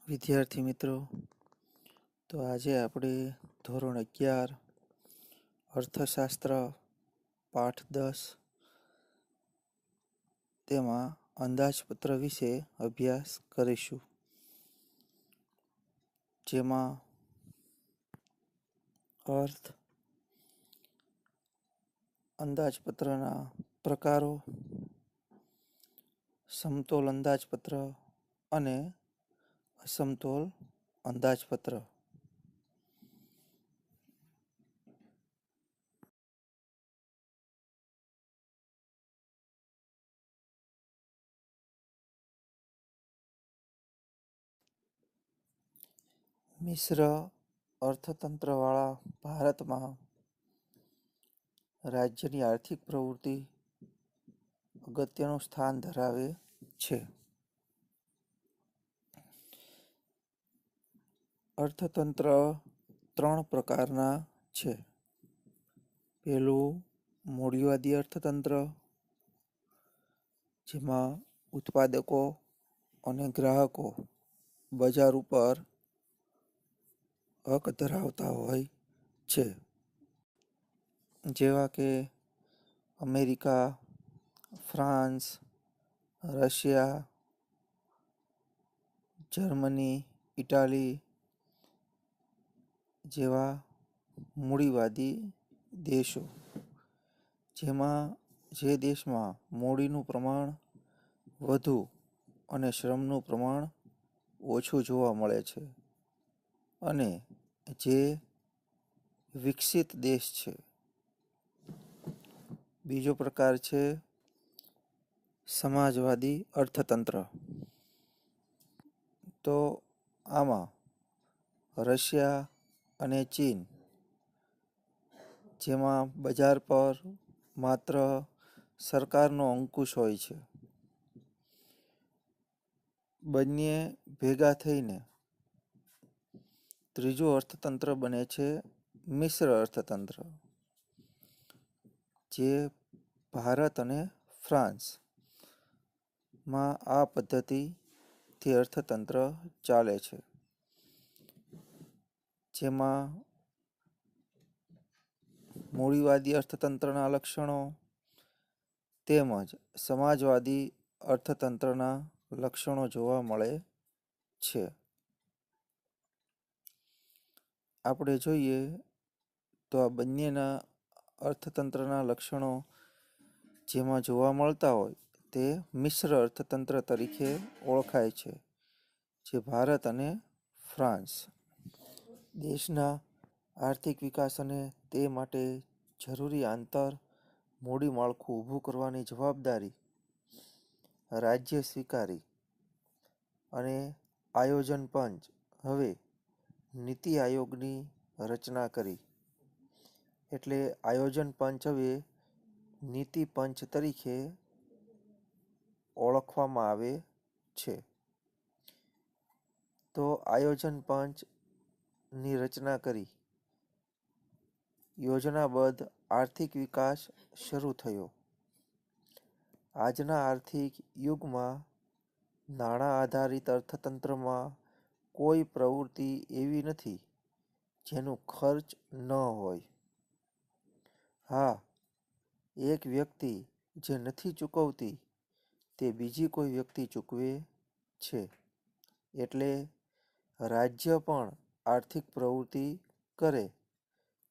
વિદ્યાર્થી મિત્રો, તો આજે આપણે ધોરણ 11 અર્થશાસ્ત્ર પાઠ 10 તેમાં અંદાજપત્ર વિશે અભ્યાસ કરીશું, જેમાં અર્થ, અંદાજપત્રના પ્રકારો, સમતોલ અંદાજપત્ર અને અસમતોલ અંદાજપત્ર. મિશ્ર અર્થતંત્રવાળા ભારતમાં રાજ્યની આર્થિક પ્રવૃત્તિ અગત્યનું સ્થાન ધરાવે છે. અર્થતંત્ર 3 પ્રકારના છે. પહેલું મૂડીવાદી અર્થતંત્ર, જેમાં ઉત્પાદકો અને ગ્રાહકો બજાર ઉપર હક ધરાવતા હોય છે, જેવા કે America, France, Russia, Germany, Italy જેવા મૂડીવાદી દેશો, જેમાં જે દેશમાં મૂડીનું પ્રમાણ વધુ અને શ્રમનું પ્રમાણ ઓછું જોવા મળે છે અને જે વિકસિત દેશ છે. બીજો પ્રકાર છે સમાજવાદી અર્થતંત્ર. તો આમાં રશિયા અને ચીન, જેમાં બજાર પર માત્ર સરકારનો અંકુશ હોય છે, બંને ભેગા થઈને ત્રીજું અર્થતંત્ર બને છે મિશ્ર અર્થતંત્ર, જે ભારત અને ફ્રાન્સમાં આ પદ્ધતિથી અર્થતંત્ર ચાલે છે, જેમાં મૂડીવાદી અર્થતંત્રના લક્ષણો તેમજ સમાજવાદી અર્થતંત્રના લક્ષણો જોવા મળે છે. આપણે જોઈએ તો આ બંનેના અર્થતંત્રના લક્ષણો જેમાં જોવા મળતા હોય તે મિશ્ર અર્થતંત્ર તરીકે ઓળખાય છે, જે ભારત અને ફ્રાન્સ દેશના આર્થિક વિકાસ અને તે માટે જરૂરી આંતર મૂડી માળખું ઊભું કરવાની જવાબદારી રાજ્ય સ્વીકારી અને આયોજન પંચ હવે નીતિ આયોગની રચના કરી. એટલે આયોજન પંચ હવે નીતિ પંચ તરીકે ઓળખવામાં આવે છે. તો આયોજન પંચની રચના કરી યોજનાબદ્ધ આર્થિક વિકાસ શરૂ થયો. આજના આર્થિક યુગમાં નાણાં આધારિત અર્થતંત્રમાં કોઈ પ્રવૃત્તિ એવી નથી જેનું ખર્ચ ન હોય. હા, એક વ્યક્તિ જે નથી ચૂકવતી તે બીજી કોઈ વ્યક્તિ ચૂકવે છે. એટલે રાજ્ય પણ આર્થિક પ્રવૃત્તિ કરે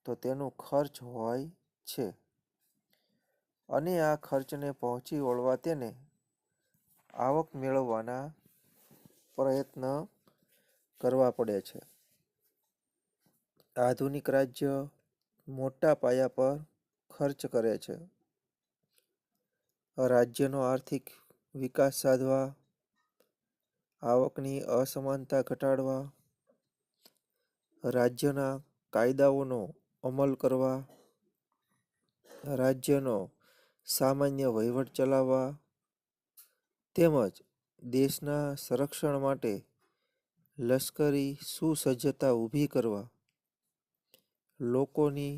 તો તેનું ખર્ચ હોય છે અને આ ખર્ચને પહોંચી વળવા તેને આવક મેળવવાના પ્રયત્ન કરવા પડે છે. આધુનિક રાજ્ય મોટા પાયા પર ખર્ચ કરે છે. રાજ્યનો આર્થિક વિકાસ સાધવા, આવકની અસમાનતા ઘટાડવા, રાજ્યના કાયદાઓનો અમલ કરવા, રાજ્યનો સામાન્ય વહીવટ ચલાવવા તેમજ દેશના સંરક્ષણ માટે લશ્કરી સુસજ્જતા ઊભી કરવા, લોકોની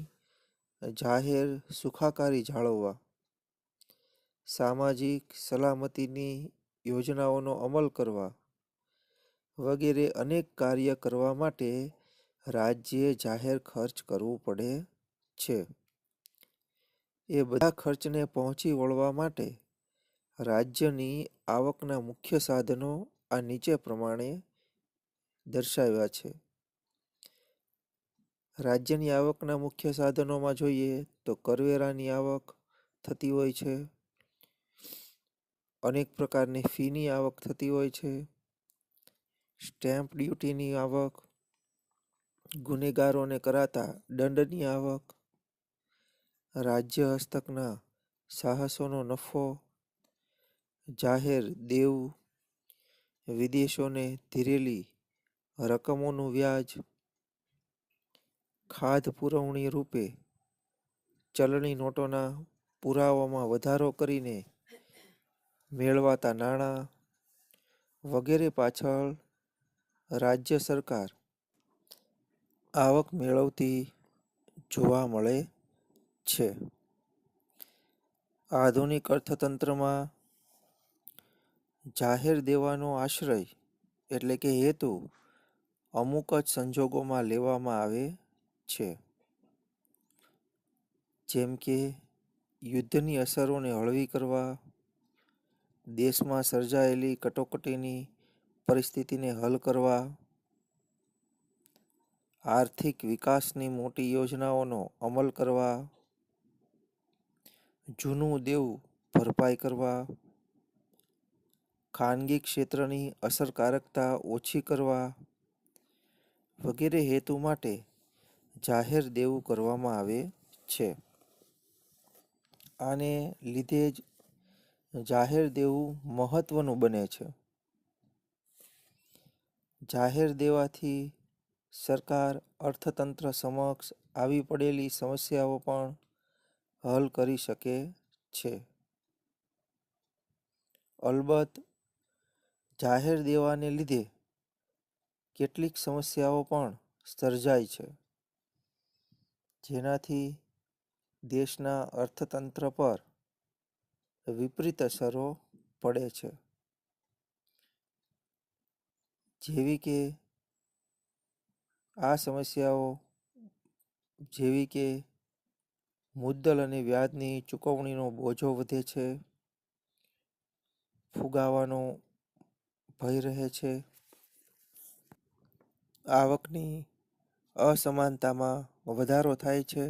જાહેર સુખાકારી જાળવવા, સામાજિક સલામતીની યોજનાઓનો અમલ કરવા, વગેરે અનેક કાર્ય કરવા માટે રાજ્યે જાહેર ખર્ચ કરવું પડે છે. એ બધા ખર્ચને પહોંચી વળવા માટે રાજ્યની આવકના મુખ્ય સાધનો આ નીચે પ્રમાણે દર્શાવ્યા છે. રાજ્યની આવકના મુખ્ય સાધનોમાં જોઈએ તો કરવેરાની આવક થતી હોય છે, અનેક પ્રકારની ફીની આવક થતી હોય છે, સ્ટેમ્પ ડ્યુટીની આવક, ગુનેગારોને કરાતા દંડની આવક, રાજ્ય હસ્તકના સાહસોનો નફો, જાહેર દેવું, વિદેશોને ધીરેલી રકમોનું વ્યાજ, ખાધ પુરવણી રૂપે ચલણી નોટોના પુરાવામાં વધારો કરીને મેળવાતા નાણાં વગેરે પાછળ રાજ્ય સરકાર આવક મેળવતી જોવા મળે છે. આધુનિક અર્થતંત્રમાં જાહેર દેવાનો આશ્રય એટલે કે હેતુ અમુક જ સંજોગોમાં લેવામાં આવે છે, જેમ કે યુદ્ધની અસરોને હળવી કરવા, દેશમાં સર્જાયેલી કટોકટીની પરિસ્થિતિને હલ કરવા, આર્થિક વિકાસની મોટી યોજનાઓનો અમલ કરવા, જૂનું દેવું ભરપાઈ કરવા, ખાનગી ક્ષેત્રની અસરકારકતા ઓછી કરવા વગેરે હેતુ માટે જાહેર દેવું કરવામાં આવે છે. આને લીધે જ જાહેર દેવું મહત્વનું બને છે. જાહેર દેવાથી સરકાર અર્થતંત્ર સમક્ષ આવી પડેલી સમસ્યાઓ પણ હલ કરી શકે છે. અલબત્ત જાહેર દેવાને લીધે કેટલીક સમસ્યાઓ પણ સર્જાય છે, જેનાથી દેશના અર્થતંત્ર પર વિપરીત અસરો પડે છે, જેવી કે આ સમસ્યાઓ જેવી કે મુદ્દલ અને વ્યાજની ચૂકવણીનો બોજો વધે છે, ફુગાવાનો ભય રહે છે, આવકની અસમાનતામાં વધારો થાય છે,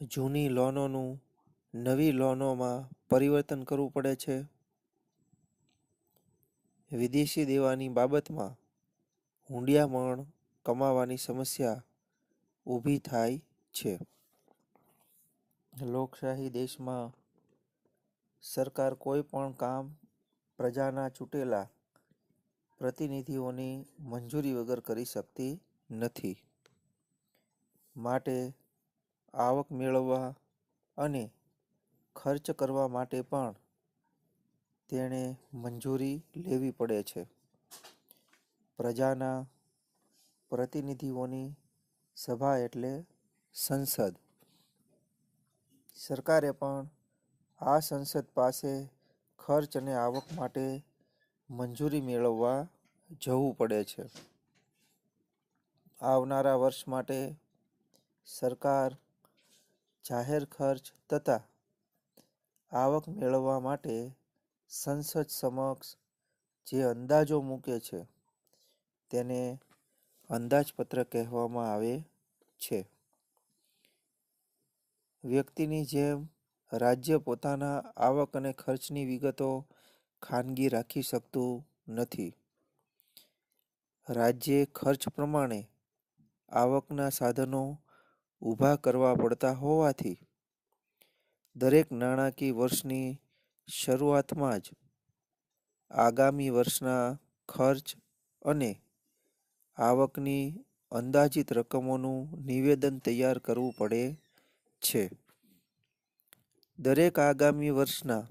જૂની લોનોનું નવી લોનોમાં પરિવર્તન કરવું પડે છે, વિદેશી દેવાની બાબતમાં હુંડિયામણ કમાવાની સમસ્યા ઊભી થાય છે. લોકશાહી દેશમાં સરકાર કોઈ પણ કામ પ્રજાના ચૂંટેલા પ્રતિનિધિઓની મંજૂરી વગર કરી શકતી નથી. માટે આવક મેળવવા અને ખર્ચ કરવા માટે પણ તેણે મંજૂરી લેવી પડે છે. પ્રજાના પ્રતિનિધિઓની સભા એટલે સંસદ. સરકારે પણ આ સંસદ પાસે ખર્ચ અને આવક માટે મંજૂરી મેળવવા જવું પડે છે. આવનારા વર્ષ માટે સરકાર જાહેર ખર્ચ તથા આવક મેળવવા માટે સંસદ સમક્ષ જે અંદાજો મૂકે છે તેને અંદાજપત્ર કહેવામાં આવે છે. વ્યક્તિની જેમ રાજ્ય પોતાના આવક અને ખર્ચની વિગતો ખાનગી રાખી શકતું નથી. રાજ્યે ખર્ચ પ્રમાણે આવકના સાધનો ઊભા કરવા પડતા હોવાથી દરેક નાણાકીય વર્ષની શરૂઆતમાં જ આગામી વર્ષના ખર્ચ અને આવકની અંદાજિત રકમોનું નિવેદન તૈયાર કરવું પડે છે. દરેક આગામી વર્ષના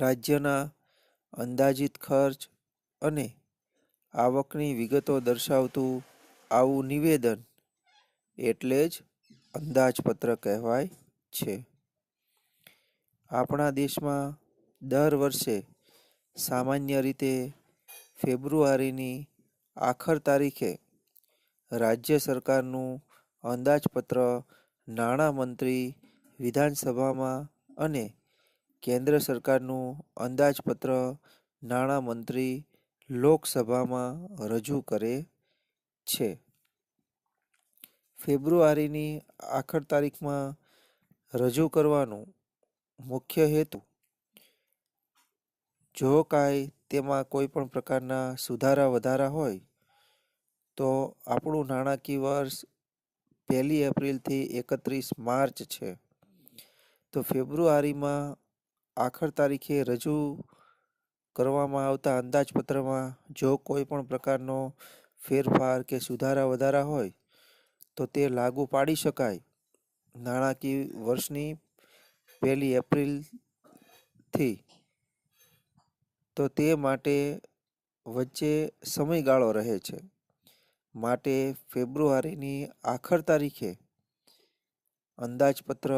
રાજ્યના અંદાજિત ખર્ચ અને આવકની વિગતો દર્શાવતું આવું નિવેદન એટલે જ અંદાજપત્ર કહેવાય છે. આપણા દેશમાં દર વર્ષે સામાન્ય રીતે ફેબ્રુઆરીની આખર તારીખે રાજ્ય સરકારનું અંદાજપત્ર નાણામંત્રી વિધાનસભામાં અને કેન્દ્ર સરકારનું અંદાજપત્ર નાણામંત્રી લોકસભામાં રજૂ કરે છે. ફેબ્રુઆરીની આખર તારીખમાં રજૂ કરવાનું મુખ્ય હેતુ જો કાંઈ તેમાં કોઈ પણ પ્રકારના સુધારા વધારા હોય તો આપણું નાણાકીય વર્ષ 1 એપ્રિલથી 31 માર્ચ છે. તો ફેબ્રુઆરીમાં આખર તારીખે રજૂ કરવામાં આવતા અંદાજપત્રમાં જો કોઈ પણ પ્રકારનો ફેરફાર કે સુધારા વધારા હોય તો તે લાગુ પાડી શકાય નાણાકીય વર્ષની 1 એપ્રિલથી. તો તે માટે વચ્ચે સમયગાળો રહે છે. માટે ફેબ્રુઆરીની આખર તારીખે અંદાજપત્ર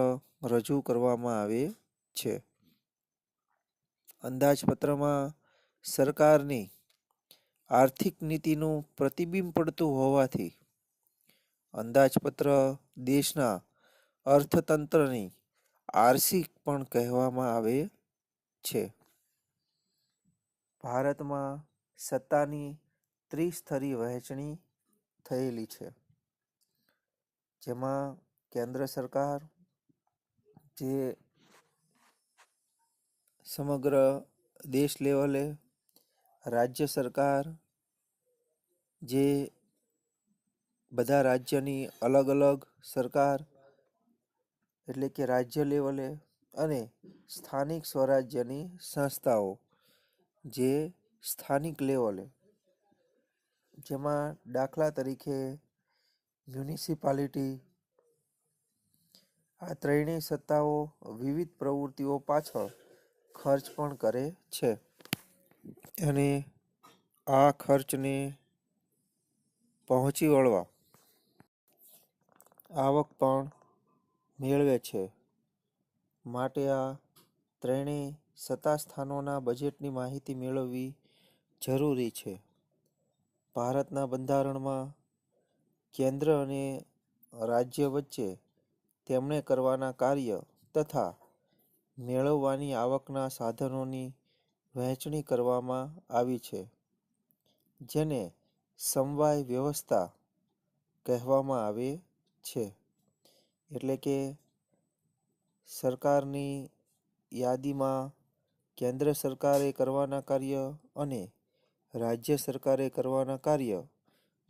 રજૂ કરવામાં આવે છે. અંદાજપત્રમાં સરકારની આર્થિક નીતિનું પ્રતિબિંબ પડતું હોવાથી અંદાજપત્ર દેશના અર્થતંત્રની આર્ષિક પણ કહેવામાં આવે છે. ભારતમાં સત્તાની ત્રિસ્તરીય વહેંચણી થયેલી છે. જેમાં કેન્દ્ર સરકાર જે સમગ્ર દેશ લેવલે, રાજ્ય સરકાર જે બધા રાજ્યની અલગ અલગ સરકાર એટલે કે રાજ્ય લેવલે, અને સ્થાનિક સ્વરાજ્યની સંસ્થાઓ જે સ્થાનિક લેવલે, જેમાં દાખલા તરીકે મ્યુનિસિપાલિટી, આ ત્રણેય સત્તાઓ વિવિધ પ્રવૃત્તિઓ પાછળ ખર્ચ પણ કરે છે અને આ ખર્ચને પહોંચી વળવા આવક પણ મેળવે છે. માટે આ ત્રણેય સત્તા સ્થાનોના બજેટની માહિતી મેળવવી જરૂરી છે. ભારતના બંધારણમાં કેન્દ્ર અને રાજ્ય વચ્ચે તેમણે કરવાના કાર્ય તથા મેળવવાની આવકના સાધનોની વહેંચણી કરવામાં આવી છે, જેને સમવાય વ્યવસ્થા કહેવામાં આવે છે. એટલે કે સરકારની યાદીમાં કેન્દ્ર સરકારે કરવાના કાર્ય અને રાજ્ય સરકારે કરવાના કાર્ય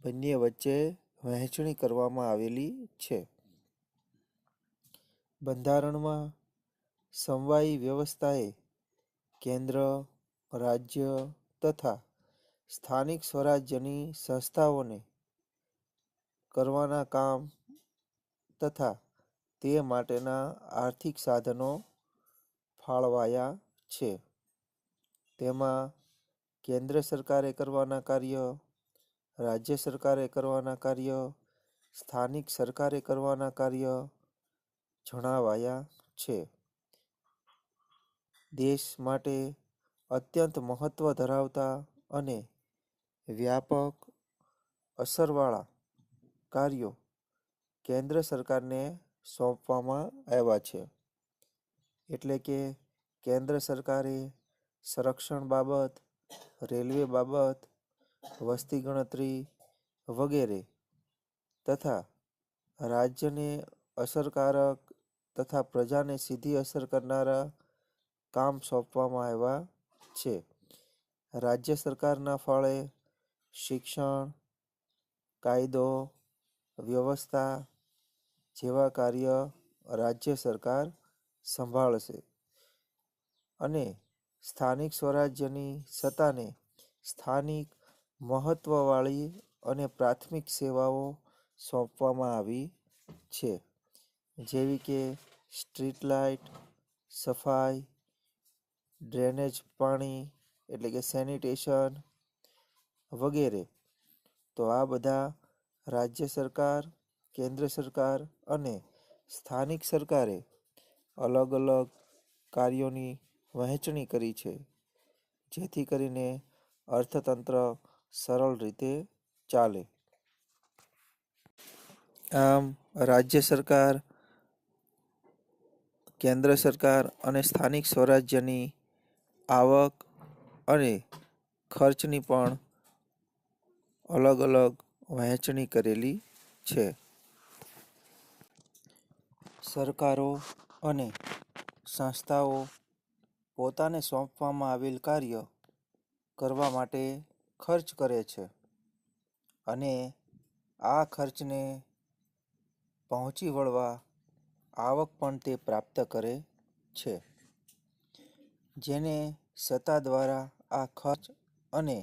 બંને વચ્ચે વહેંચણી કરવામાં આવેલી છે. બંધારણમાં સમવાયી વ્યવસ્થાએ કેન્દ્ર, રાજ્ય તથા સ્થાનિક સ્વરાજ્યની સંસ્થાઓને કરવાના કામ તથા તે માટેના આર્થિક સાધનો ફાળવાયા છે. તેમાં કેન્દ્ર સરકારે કરવાના કાર્ય, રાજ્ય સરકારે કરવાના કાર્ય, સ્થાનિક સરકારે કરવાના કાર્ય જણાવાયા છે. દેશ માટે અત્યંત મહત્વ ધરાવતા અને વ્યાપક અસરવાળા કાર્યો કેન્દ્ર સરકારને સોંપવામાં આવ્યા છે. એટલે કે કેન્દ્ર સરકારે સંરક્ષણ બાબત, રેલવે બાબત, વસ્તી ગણતરી વગેરે તથા રાજ્યને અસરકારક તથા પ્રજાને સીધી અસર કરનારા કામ સોંપવામાં આવ્યા છે. રાજ્ય સરકારના ફાળે શિક્ષણ, કાયદો વ્યવસ્થા જેવા કાર્ય રાજ્ય સરકાર સંભાળશે અને સ્થાનિક સ્વરાજ્યની સત્તાને સ્થાનિક મહત્વવાળી અને પ્રાથમિક સેવાઓ સોંપવામાં આવી છે, જેવી કે સ્ટ્રીટ લાઇટ, સફાઈ, ડ્રેનેજ પાણી એટલે કે સેનિટેશન વગેરે. તો આ બધા રાજ્ય સરકાર, કેન્દ્ર સરકાર અને સ્થાનિક સરકારે અલગ અલગ કાર્યોની વહેંચણી કરી છે. જેથી કરીને અર્થતંત્ર સરળ રીતે ચાલે. આમ રાજ્ય સરકાર, કેન્દ્ર સરકાર અને સ્થાનિક સ્વરાજ્યની આવક અને ખર્ચની પણ અલગ અલગ વહેંચણી કરેલી છે. સરકારો અને સંસ્થાઓ પોતાને સોંપવામાં આવેલ કાર્ય કરવા માટે ખર્ચ કરે છે અને આ ખર્ચને પહોંચી વળવા આવક પણ તે પ્રાપ્ત કરે છે. જેને સત્તા દ્વારા આ ખર્ચ અને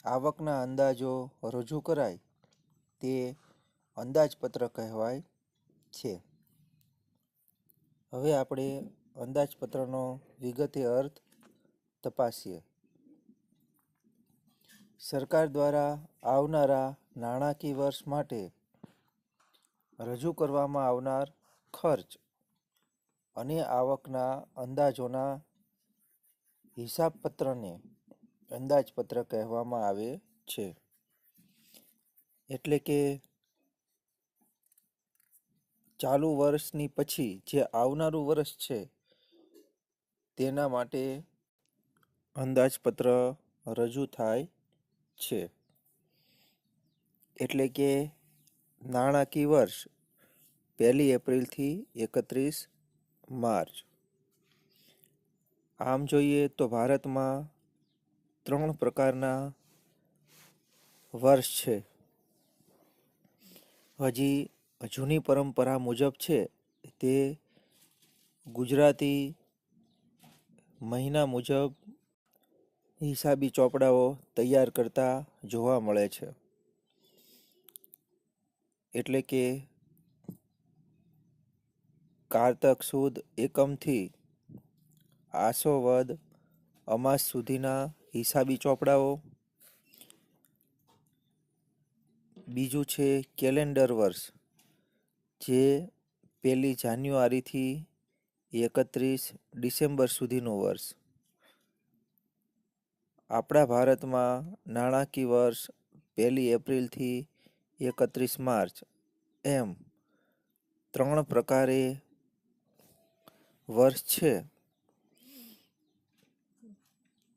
આવકના અંદાજો રજૂ કરાય તે અંદાજપત્ર કહેવાય છે. હવે આપણે અંદાજપત્રનો વિગતે અર્થ તપાસીએ. સરકાર દ્વારા આવનારા નાણાકીય વર્ષ માટે રજૂ કરવામાં આવનાર ખર્ચ અને આવકના અંદાજોના હિસાબપત્રને અંદાજપત્ર કહેવામાં આવે છે. એટલે કે ચાલુ વર્ષની પછી જે આવનારું વર્ષ છે તેના માટે અંદાજપત્ર રજૂ થાય છે. એટલે કે નાણાકીય વર્ષ 1 એપ્રિલથી 31 માર્ચ. આમ જોઈએ તો ભારતમાં 3 પ્રકારના વર્ષ છે. હજી જૂની પરંપરા મુજબ છે તે ગુજરાતી મહિના મુજબ હિસાબી ચોપડાઓ તૈયાર કરતા જોવા મળે છે. એટલે કે કારતક સુદ એકમથી આસો વદ અમાસ સુધીના હિસાબી ચોપડાઓ. બીજું છે કેલેન્ડર વર્ષ, જે 1 જાન્યુઆરીથી 31 ડિસેમ્બર સુધીનું વર્ષ. આપણા ભારતમાં નાણાકીય વર્ષ 1 એપ્રિલથી 31 માર્ચ એમ 3 પ્રકારે વર્ષ છે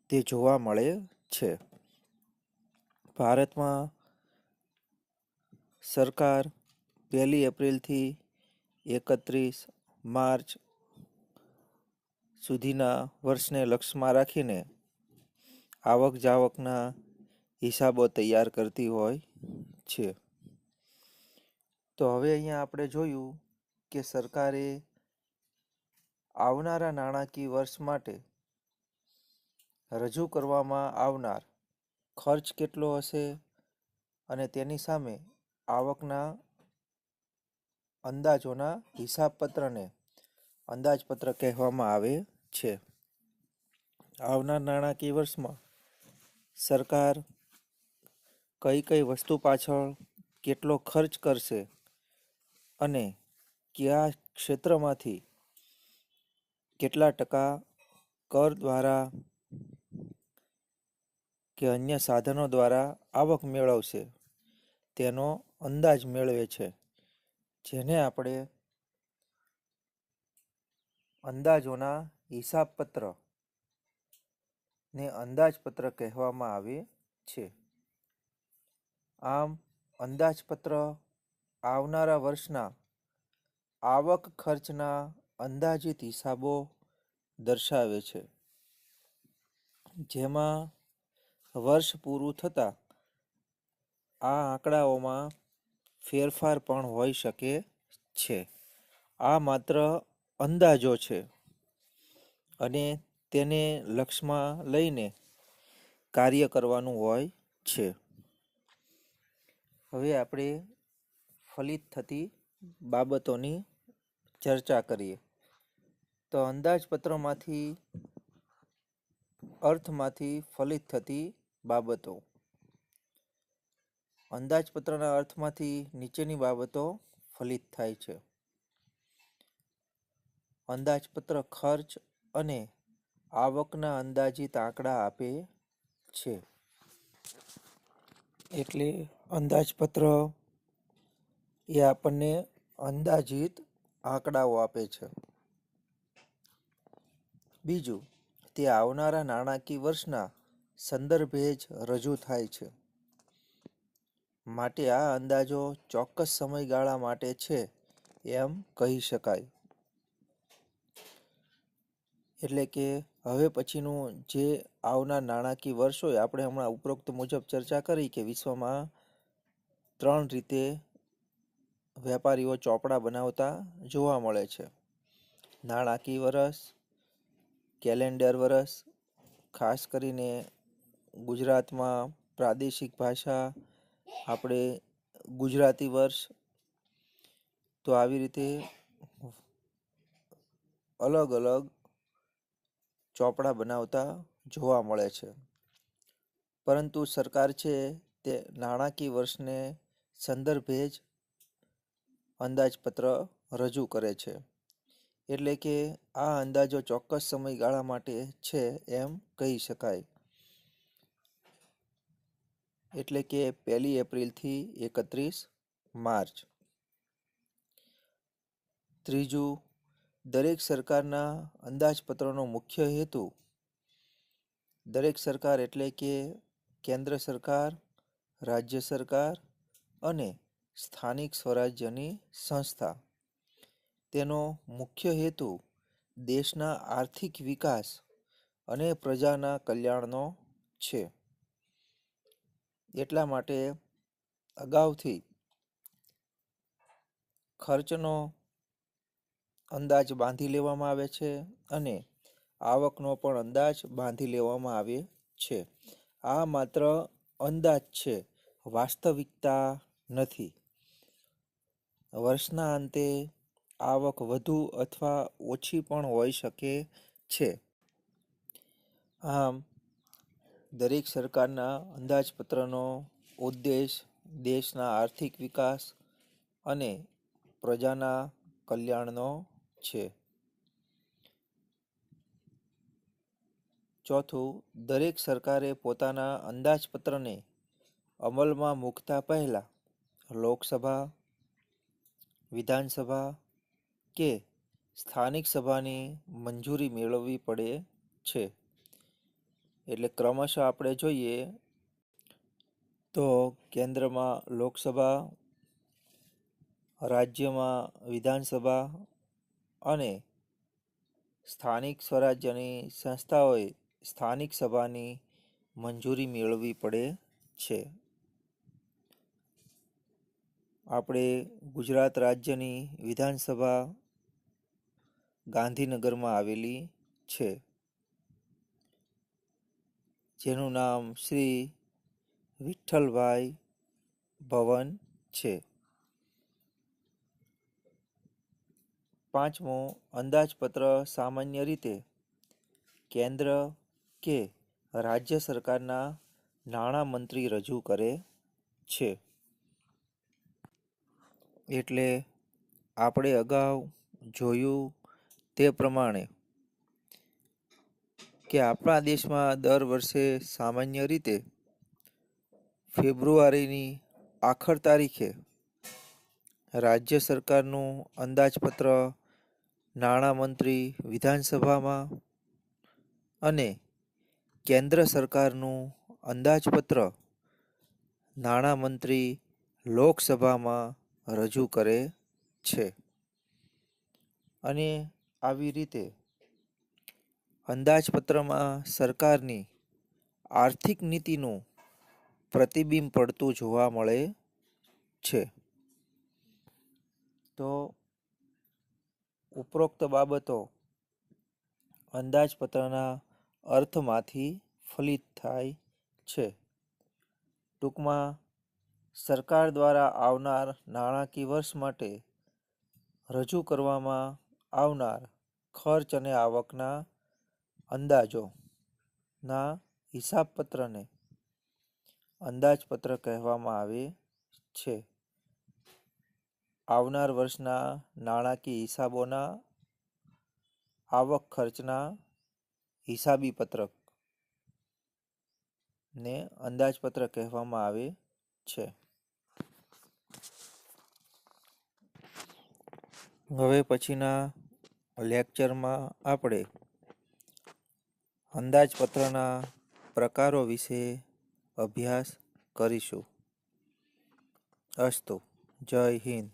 તે જોવા મળે છે. ભારતમાં સરકાર 1 એપ્રિલથી 31 માર્ચ સુધીના વર્ષને લક્ષમાં રાખીને આવક જાવકના હિસાબો તૈયાર કરતી હોય છે. તો હવે અહીંયા આપણે જોયું કે સરકારે આવનારા નાણાકીય વર્ષ માટે રજૂ કરવામાં આવનાર ખર્ચ કેટલો હશે અને તેની સામે આવકના અંદાજોના હિસાબપત્રને અંદાજપત્ર કહેવામાં આવે છે. આવનાર નાણાકીય વર્ષમાં સરકાર કઈ કઈ વસ્તુ પાછળ કેટલો ખર્ચ કરશે અને કયા ક્ષેત્રમાંથી કેટલા ટકા કર દ્વારા કે અન્ય સાધનો દ્વારા આવક મેળવશે તેનો અંદાજ મેળવે છે. જેને આપણે અંદાજોના હિસાબપત્ર ને અંદાજપત્ર કહેવામાં આવે છે. આમ અંદાજપત્ર આવનારા વર્ષના આવક ખર્ચના અંદાજિત હિસાબો દર્શાવે છે. જેમાં વર્ષ પૂરું થતાં આ આંકડાઓમાં ફેરફાર પણ હોઈ શકે છે. આ માત્ર અંદાજો છે અને તેને લક્ષમાં લઈને કાર્ય કરવાનું હોય છે. હવે આપણે ફલિત થતી બાબતોની ચર્ચા કરીએ. તો અંદાજપત્રમાંથી અર્થમાંથી ફલિત થતી બાબતો. અંદાજપત્રના અર્થમાંથી નીચેની બાબતો ફલિત થાય છે. અંદાજપત્ર ખર્ચ અને આવકના અંદાજિત આંકડા આપે છે. એટલે અંદાજપત્ર એ આપણને અંદાજિત આંકડાઓ આપે છે. બીજું, તે આવનારા નાણાકીય વર્ષના સંદર્ભે જ રજૂ થાય છે. માટે આ અંદાજો ચોક્કસ સમયગાળા માટે છે એમ કહી શકાય. એટલે કે હવે પછીનું જે આવનાર નાણાકીય વર્ષ હોય, આપણે હમણાં ઉપરોક્ત મુજબ ચર્ચા કરી કે વિશ્વમાં 3 રીતે વેપારીઓ ચોપડા બનાવતા જોવા મળે છે. નાણાકીય વર્ષ, કેલેન્ડર વર્ષ, ખાસ કરીને ગુજરાતમાં પ્રાદેશિક ભાષા આપણે ગુજરાતી વર્ષ. તો આવી રીતે અલગ અલગ ચોપડા બનાવતા જોવા મળે છે. પરંતુ સરકાર છે તે નાણાકીય વર્ષને સંદર્ભે જ અંદાજપત્ર રજૂ કરે છે. એટલે કે આ અંદાજો ચોક્કસ સમયગાળા માટે છે એમ કહી શકાય. એટલે કે 1 એપ્રિલથી 31 માર્ચ. ત્રીજું, દરેક સરકારના અંદાજપત્રનો મુખ્ય હેતુ દરેક સરકાર એટલે કે કેન્દ્ર સરકાર, રાજ્ય સરકાર અને સ્થાનિક સ્વરાજ્યની સંસ્થા, તેનો મુખ્ય હેતુ દેશના આર્થિક વિકાસ અને પ્રજાના કલ્યાણનો છે. એટલા માટે અગાઉથી ખર્ચનો અંદાજ બાંધી લેવામાં આવે છે અને આવકનો પણ અંદાજ બાંધી લેવામાં આવે છે. આ માત્ર અંદાજ છે, વાસ્તવિકતા નથી. વર્ષના અંતે આવક વધુ અથવા ઓછી પણ હોઈ શકે છે. આમ દરેક સરકારના અંદાજપત્રનો ઉદ્દેશ દેશના આર્થિક વિકાસ અને પ્રજાના કલ્યાણનો છે. ચોથું, દરેક સરકારે પોતાના અંદાજપત્રને અમલમાં મૂકતા પહેલા લોકસભા, વિધાનસભા કે સ્થાનિક સભાની મંજૂરી મેળવવી પડે છે. એટલે ક્રમશઃ આપણે જોઈએ તો કેન્દ્રમાં લોકસભા, રાજ્યમાં વિધાનસભા અને સ્થાનિક સ્વરાજ્યની સંસ્થાઓએ સ્થાનિક સભાની મંજૂરી મેળવવી પડે છે. આપણે ગુજરાત રાજ્યની વિધાનસભા ગાંધીનગરમાં આવેલી છે, જેનું નામ શ્રી વિઠ્ઠલભાઈ ભવન છે. પાંચમું, અંદાજપત્ર સામાન્ય રીતે કેન્દ્ર કે રાજ્ય સરકારના નાણામંત્રી રજૂ કરે છે. એટલે આપણે અગાઉ જોયું તે પ્રમાણે કે આપણા દેશમાં દર વર્ષે સામાન્ય રીતે ફેબ્રુઆરીની આખર તારીખે રાજ્ય સરકારનું અંદાજપત્ર નાણામંત્રી વિધાનસભામાં અને કેન્દ્ર સરકારનું અંદાજપત્ર નાણામંત્રી લોકસભામાં રજૂ કરે છે. અને આવી રીતે અંદાજપત્રમાં સરકારની આર્થિક નીતિનું પ્રતિબિંબ પડતું જોવા મળે છે. તો ઉપરોક્ત બાબતો અંદાજપત્રના અર્થમાંથી ફલિત થાય છે. ટૂંકમાં સરકાર દ્વારા આવનાર નાણાકીય વર્ષ માટે રજૂ કરવામાં આવનાર ખર્ચ અને આવકના અંદાજોના હિસાબપત્રને અંદાજપત્ર કહેવામાં આવે છે. આવનાર વર્ષના નાણાકીય હિસાબોના આવક ખર્ચના હિસાબી પત્રક ને અંદાજપત્ર કહેવામાં આવે છે. હવે પછીના લેક્ચરમાં આપણે અંદાજપત્રના પ્રકારો વિશે અભ્યાસ કરીશું. અસ્તુ. જય હિન્દ.